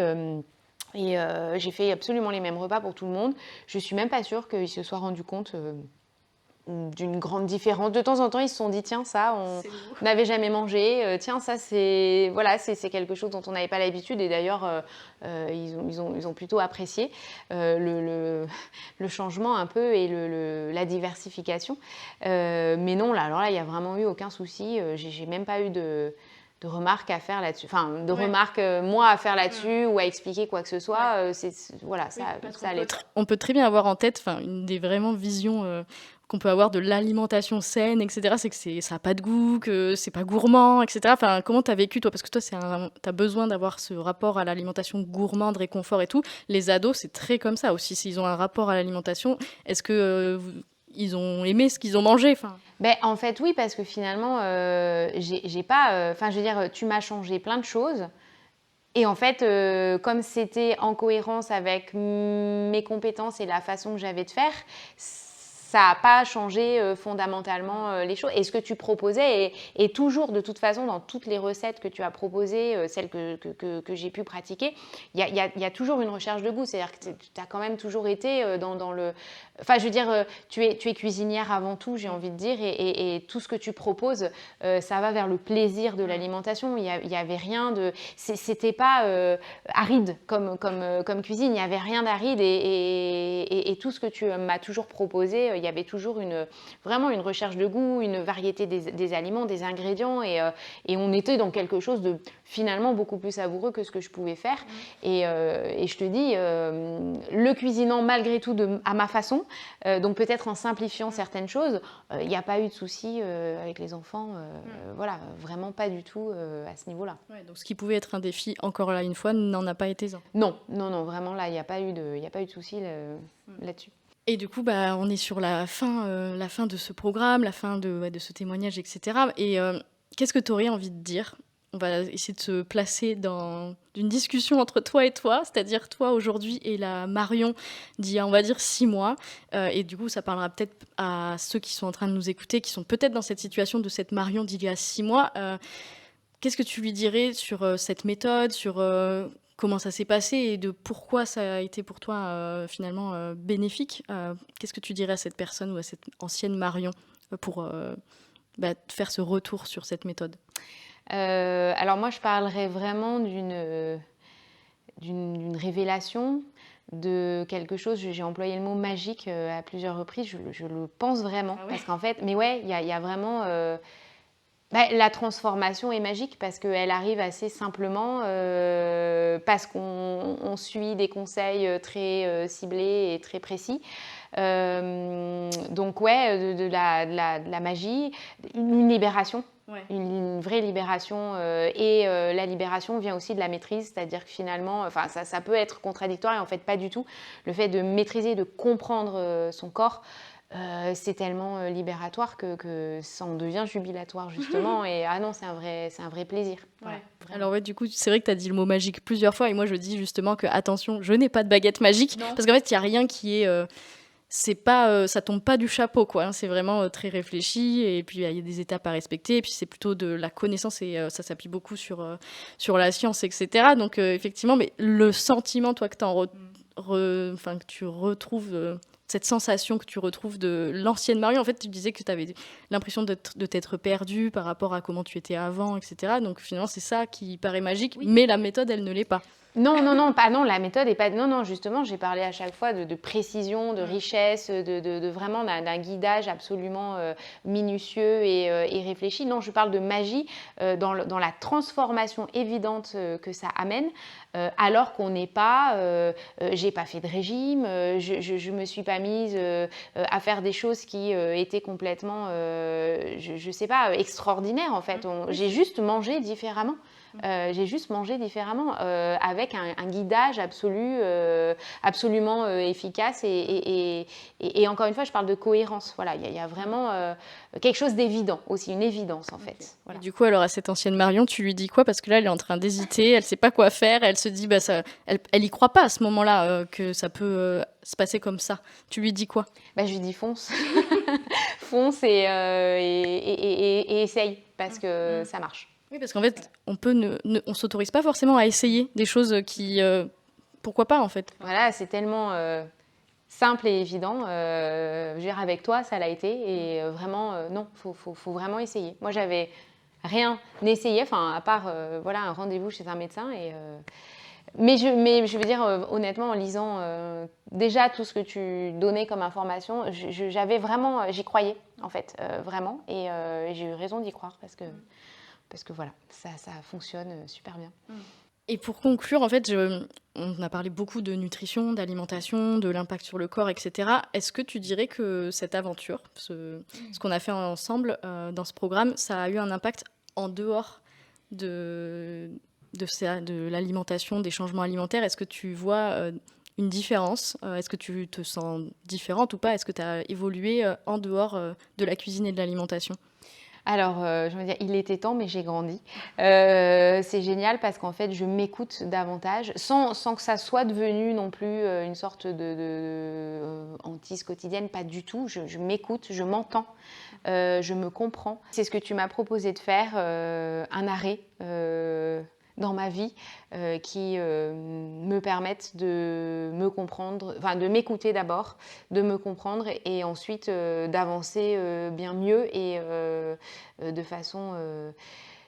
Et j'ai fait absolument les mêmes repas pour tout le monde. Je ne suis même pas sûre qu'ils se soient rendus compte d'une grande différence. De temps en temps, ils se sont dit, tiens, ça, on n'avait jamais mangé. Tiens, ça, c'est quelque chose dont on n'avait pas l'habitude. Et d'ailleurs, ils ont plutôt apprécié le changement un peu et la diversification. Mais non, alors là, il n'y a vraiment eu aucun souci. J'ai même pas eu de remarques à faire là-dessus, enfin de remarques moi à faire là-dessus ou à expliquer quoi que ce soit, voilà, ça allait. On peut très bien avoir en tête, une des vraiment visions qu'on peut avoir de l'alimentation saine, etc., c'est que ça n'a pas de goût, que c'est pas gourmand, etc. Comment tu as vécu, toi? Parce que toi, tu as besoin d'avoir ce rapport à l'alimentation gourmande, réconfort et tout. Les ados, c'est très comme ça aussi. S'ils ont un rapport à l'alimentation, est-ce que ils ont aimé ce qu'ils ont mangé? En fait, oui, parce que finalement, j'ai pas... je veux dire, tu m'as changé plein de choses. Et en fait, comme c'était en cohérence avec mes compétences et la façon que j'avais de faire, ça n'a pas changé fondamentalement les choses. Et ce que tu proposais est toujours, de toute façon, dans toutes les recettes que tu as proposées, celles que j'ai pu pratiquer, il y a toujours une recherche de goût. C'est-à-dire que tu as quand même toujours été dans le... Enfin, je veux dire, tu es cuisinière avant tout, j'ai envie de dire, et tout ce que tu proposes, ça va vers le plaisir de l'alimentation. Il y avait rien de... C'était pas aride comme cuisine, il n'y avait rien d'aride, et tout ce que tu m'as toujours proposé, il y avait toujours vraiment une recherche de goût, une variété des aliments, des ingrédients, et on était dans quelque chose de finalement beaucoup plus savoureux que ce que je pouvais faire. Et je te dis, le cuisinant malgré tout à ma façon, donc peut-être en simplifiant certaines choses, il n'y a pas eu de soucis avec les enfants, voilà, vraiment pas du tout à ce niveau-là. Ouais, donc ce qui pouvait être un défi, encore là une fois, n'en a pas été un. Non, vraiment là, il n'y a pas eu de soucis là-dessus. Et du coup, on est sur la fin de ce programme, la fin de ce témoignage, etc. Et qu'est-ce que tu aurais envie de dire? On va essayer de se placer dans une discussion entre toi et toi, c'est-à-dire toi aujourd'hui et la Marion d'il y a, on va dire, 6 mois. Et du coup, ça parlera peut-être à ceux qui sont en train de nous écouter, qui sont peut-être dans cette situation de cette Marion d'il y a 6 mois. Qu'est-ce que tu lui dirais sur cette méthode, sur comment ça s'est passé et de pourquoi ça a été pour toi finalement bénéfique? Qu'est-ce que tu dirais à cette personne ou à cette ancienne Marion pour faire ce retour sur cette méthode? Alors moi, je parlerais vraiment d'une révélation, de quelque chose. J'ai employé le mot magique à plusieurs reprises. Je le pense vraiment, parce qu'en fait, mais ouais, il y a vraiment... la transformation est magique parce qu'elle arrive assez simplement, parce qu'on suit des conseils très ciblés et très précis. Donc ouais, de la magie, une libération. Ouais. Une vraie libération, et la libération vient aussi de la maîtrise, c'est-à-dire que finalement, ça peut être contradictoire et en fait pas du tout. Le fait de maîtriser, de comprendre son corps, c'est tellement libératoire que ça en devient jubilatoire justement. Et non, c'est un vrai plaisir. Voilà, alors ouais, du coup, c'est vrai que tu as dit le mot magique plusieurs fois et moi je dis justement que attention, je n'ai pas de baguette magique, parce qu'en fait il n'y a rien qui est... c'est pas, ça tombe pas du chapeau, quoi. Hein. C'est vraiment très réfléchi et puis il y a des étapes à respecter. Et puis c'est plutôt de la connaissance et ça s'appuie beaucoup sur la science, etc. Donc effectivement, mais le sentiment, toi, que que tu retrouves, cette sensation que tu retrouves de l'ancienne Marion, en fait, tu disais que tu avais l'impression de t'être perdue par rapport à comment tu étais avant, etc. Donc finalement, c'est ça qui paraît magique, mais la méthode, elle ne l'est pas. Non, non, non, pas non, la méthode est pas. Non, non, justement, j'ai parlé à chaque fois de précision, de richesse, de vraiment d'un guidage absolument minutieux et réfléchi. Non, je parle de magie dans la transformation évidente que ça amène, alors qu'on n'est pas. J'ai pas fait de régime, je me suis pas mise à faire des choses qui étaient complètement, je sais pas, extraordinaires en fait. J'ai juste mangé différemment. J'ai juste mangé différemment, avec un guidage absolument efficace. Et encore une fois, je parle de cohérence. Voilà, il y a vraiment quelque chose d'évident aussi, une évidence en fait. Voilà. Et du coup, alors à cette ancienne Marion, tu lui dis quoi? Parce que là, elle est en train d'hésiter, elle sait pas quoi faire, elle se dit, elle y croit pas à ce moment-là que ça peut se passer comme ça. Tu lui dis quoi? Je lui dis fonce, fonce et essaye parce que ça marche. Oui, parce qu'en fait, on s'autorise pas forcément à essayer des choses qui, pourquoi pas en fait. Voilà, c'est tellement simple et évident. Je veux dire, avec toi, ça l'a été. Et vraiment, non, faut vraiment essayer. Moi, j'avais rien essayé, enfin, à part voilà, un rendez-vous chez un médecin. Mais je veux dire, honnêtement, en lisant déjà tout ce que tu donnais comme information, j'avais vraiment, j'y croyais, en fait, vraiment. Et j'ai eu raison d'y croire parce que voilà, ça fonctionne super bien. Et pour conclure, en fait, on a parlé beaucoup de nutrition, d'alimentation, de l'impact sur le corps, etc. Est-ce que tu dirais que cette aventure, ce qu'on a fait ensemble dans ce programme, ça a eu un impact en dehors de l'alimentation, des changements alimentaires? Est-ce que tu vois une différence? Est-ce que tu te sens différente ou pas? Est-ce que tu as évolué en dehors de la cuisine et de l'alimentation? Alors, je veux dire, il était temps, mais j'ai grandi. C'est génial parce qu'en fait, je m'écoute davantage, sans que ça soit devenu non plus une sorte de hantise quotidienne, pas du tout. Je m'écoute, je m'entends, je me comprends. C'est ce que tu m'as proposé de faire, un arrêt dans ma vie qui me permettent de me comprendre, enfin de m'écouter d'abord, de me comprendre et ensuite d'avancer bien mieux et de façon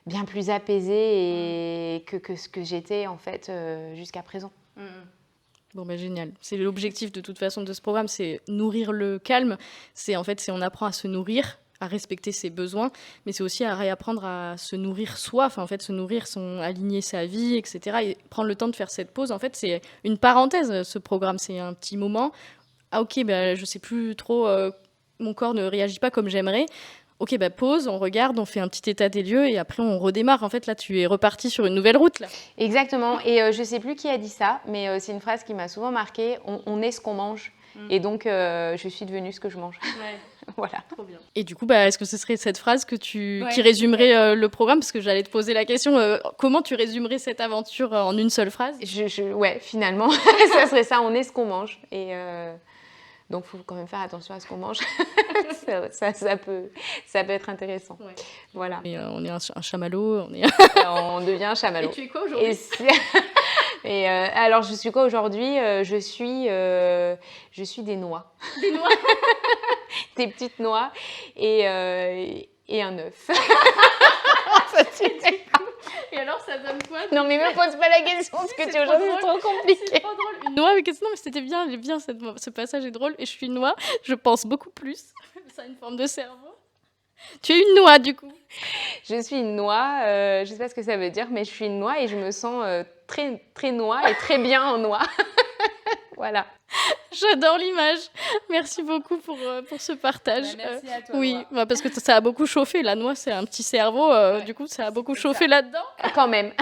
bien plus apaisée et que ce que j'étais en fait jusqu'à présent. Bon, génial. C'est l'objectif de toute façon de ce programme, c'est nourrir le calme. C'est on apprend à se nourrir, à respecter ses besoins, mais c'est aussi à réapprendre à se nourrir soi, enfin, en fait, se nourrir, aligner sa vie, etc. Et prendre le temps de faire cette pause. En fait, c'est une parenthèse, ce programme. C'est un petit moment. Ah, ok, je sais plus trop, mon corps ne réagit pas comme j'aimerais. Ok, pause, on regarde, on fait un petit état des lieux et après on redémarre. En fait, là, tu es reparti sur une nouvelle route. Là. Exactement. Et je sais plus qui a dit ça, mais c'est une phrase qui m'a souvent marquée. On est ce qu'on mange. Et donc, je suis devenue ce que je mange. Ouais. Voilà. Trop bien. Et du coup, est-ce que ce serait cette phrase qui résumerait le programme? Parce que j'allais te poser la question, comment tu résumerais cette aventure en une seule phrase? Ouais, finalement, ça serait ça, on est ce qu'on mange. Et donc, il faut quand même faire attention à ce qu'on mange. ça peut être intéressant. Ouais. Voilà. Et, on est un chamallow. On devient un chamallow. Et tu es quoi aujourd'hui? Alors, je suis quoi aujourd'hui? Je suis des noix. Des noix. Des petites noix et un œuf. Et alors, ça donne quoi? Non, mais me pose pas la question, parce que tu aujourd'hui, c'est trop compliqué. C'est trop drôle. Une noix, mais non, mais c'était bien, ce passage est drôle. Et je suis une noix, je pense beaucoup plus. Ça a une forme de cerveau. Tu es une noix, du coup. Je suis une noix, je sais pas ce que ça veut dire, mais je suis une noix et je me sens très, très noix et très bien en noix. Voilà. J'adore l'image. Merci beaucoup pour ce partage. Merci à toi. Oui, parce que ça a beaucoup chauffé. La noix, c'est un petit cerveau. Du coup, ça a beaucoup chauffé là-dedans. Quand même.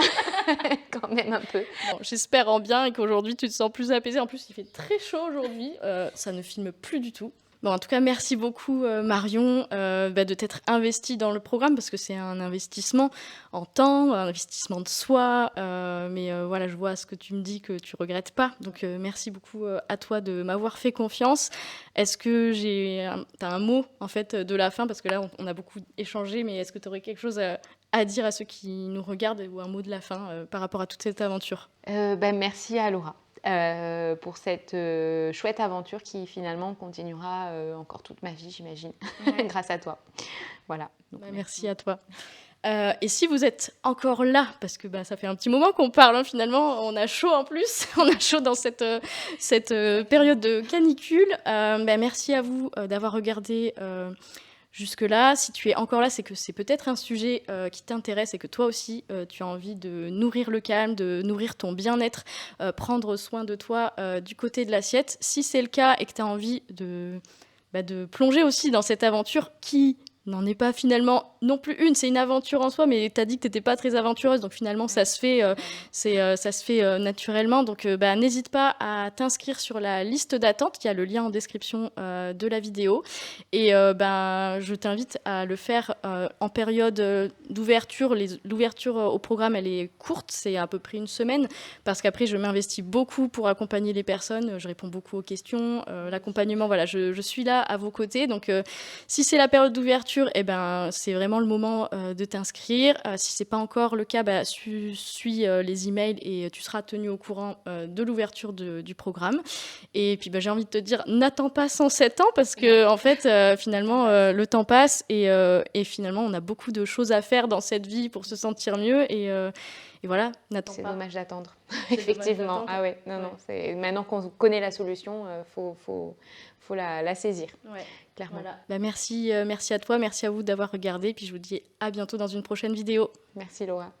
Quand même un peu. Bon, j'espère en bien et qu'aujourd'hui, tu te sens plus apaisée. En plus, il fait très chaud aujourd'hui. Ça ne filme plus du tout. Bon, en tout cas, merci beaucoup Marion de t'être investie dans le programme parce que c'est un investissement en temps, un investissement de soi. Mais voilà, je vois ce que tu me dis que tu regrettes pas. Donc merci beaucoup à toi de m'avoir fait confiance. Est-ce que t'as un mot en fait de la fin parce que là on a beaucoup échangé, mais est-ce que tu aurais quelque chose à dire à ceux qui nous regardent ou un mot de la fin par rapport à toute cette aventure? Merci à Laura. Pour cette chouette aventure qui finalement continuera encore toute ma vie, j'imagine, grâce à toi. Voilà. Donc, merci à toi. Et si vous êtes encore là, parce que ça fait un petit moment qu'on parle, hein, finalement, on a chaud en plus, on a chaud dans cette période de canicule. Merci à vous d'avoir regardé jusque-là. Si tu es encore là, c'est que c'est peut-être un sujet qui t'intéresse et que toi aussi, tu as envie de nourrir le calme, de nourrir ton bien-être, prendre soin de toi du côté de l'assiette. Si c'est le cas et que tu as envie de plonger aussi dans cette aventure qui n'en est pas finalement non plus une, c'est une aventure en soi, mais tu as dit que tu n'étais pas très aventureuse, donc finalement ça se fait, ça se fait naturellement. Donc n'hésite pas à t'inscrire sur la liste d'attente, il y a le lien en description de la vidéo. Et je t'invite à le faire en période d'ouverture. L'ouverture au programme, elle est courte, c'est à peu près une semaine, parce qu'après je m'investis beaucoup pour accompagner les personnes, je réponds beaucoup aux questions, l'accompagnement, voilà, je suis là à vos côtés. Donc si c'est la période d'ouverture, c'est vraiment le moment de t'inscrire. Si c'est pas encore le cas, suis les emails et tu seras tenu au courant de l'ouverture du programme. Et puis j'ai envie de te dire, n'attends pas 107 ans, parce que en fait finalement le temps passe et finalement on a beaucoup de choses à faire dans cette vie pour se sentir mieux et voilà, n'attends pas. C'est dommage d'attendre. Effectivement. Ah ouais, non, c'est maintenant qu'on connaît la solution, faut la saisir. Ouais. Clairement. Voilà. Merci à toi, merci à vous d'avoir regardé. Puis je vous dis à bientôt dans une prochaine vidéo. Merci Laura.